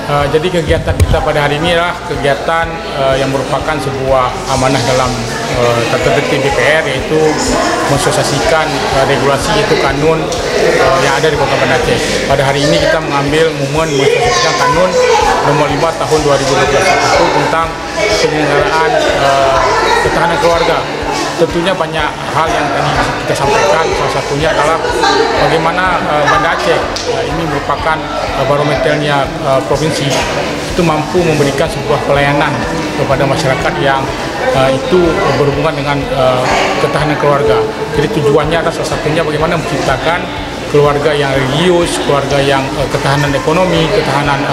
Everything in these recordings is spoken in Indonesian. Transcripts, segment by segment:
Jadi kegiatan kita pada hari ini adalah kegiatan yang merupakan sebuah amanah dalam tata tertib DPR, yaitu mensosialisasikan regulasi yaitu kanun yang ada di Kota Banda Aceh. Pada hari ini kita mengambil momen mensosialisasikan kanun nomor 5 tahun 2021 tentang penyelenggaraan ketahanan keluarga. Tentunya banyak hal yang tadi kita sampaikan, salah satunya adalah bagaimana Banda Aceh ini merupakan barometernya provinsi, itu mampu memberikan sebuah pelayanan kepada masyarakat yang itu berhubungan dengan ketahanan keluarga. Jadi tujuannya adalah salah satunya bagaimana menciptakan keluarga yang religius, keluarga yang ketahanan ekonomi, ketahanan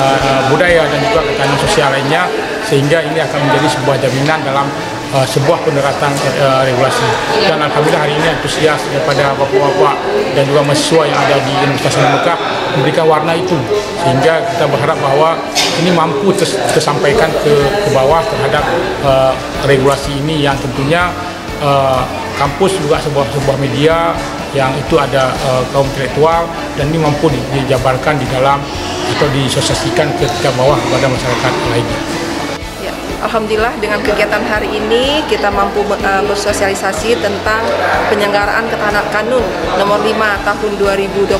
budaya, dan juga ketahanan sosial lainnya, sehingga ini akan menjadi sebuah jaminan dalam sebuah penerapan regulasi. Dan alhamdulillah hari ini antusias daripada bapak-bapak dan juga mahasiswa yang ada di Universitas Mekah memberikan warna itu, sehingga kita berharap bahwa ini mampu tersampaikan ke bawah terhadap regulasi ini, yang tentunya kampus juga sebuah media yang itu ada kaum intelektual, dan ini mampu dijabarkan di dalam atau disosialisasikan ke bawah kepada masyarakat lainnya. Alhamdulillah dengan kegiatan hari ini kita mampu bersosialisasi tentang penyelenggaraan ketahanan kanun nomor 5 tahun 2021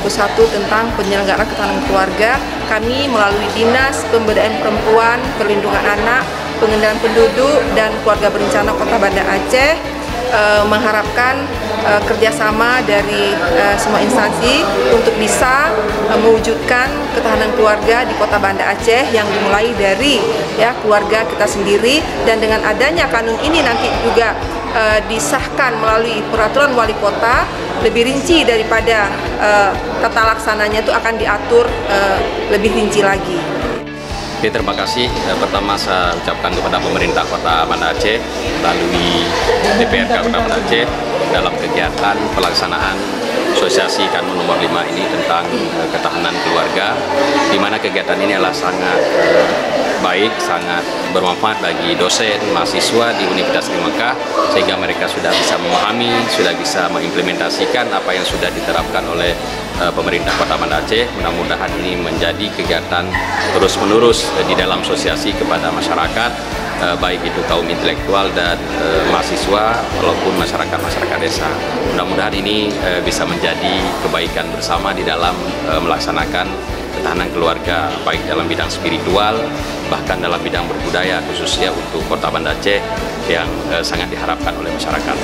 tentang penyelenggaraan ketahanan keluarga. Kami melalui Dinas Pemberdayaan Perempuan, Perlindungan Anak, Pengendalian Penduduk, dan Keluarga Berencana Kota Banda Aceh mengharapkan kerjasama dari semua instansi untuk bisa mewujudkan ketahanan keluarga di Kota Banda Aceh, yang dimulai dari keluarga kita sendiri. Dan dengan adanya kanun ini nanti juga disahkan melalui peraturan wali kota, lebih rinci daripada tata laksananya itu akan diatur lebih rinci lagi. Oke, terima kasih. Pertama saya ucapkan kepada pemerintah Kota Banda Aceh melalui DPRK Kota Banda Aceh dalam kegiatan pelaksanaan asosiasi kanun nomor 5 ini tentang ketahanan keluarga, di mana kegiatan ini adalah sangat baik, sangat bermanfaat bagi dosen, mahasiswa di Universitas Mekah, sehingga mereka sudah bisa memahami, sudah bisa mengimplementasikan apa yang sudah diterapkan oleh pemerintah Kota Banda Aceh. Mudah-mudahan ini menjadi kegiatan terus-menerus di dalam sosialisasi kepada masyarakat, baik itu kaum intelektual dan mahasiswa maupun masyarakat desa. Mudah-mudahan ini bisa menjadi kebaikan bersama di dalam melaksanakan ketahanan keluarga, baik dalam bidang spiritual, bahkan dalam bidang berbudaya, khususnya untuk Kota Banda Aceh yang sangat diharapkan oleh masyarakat.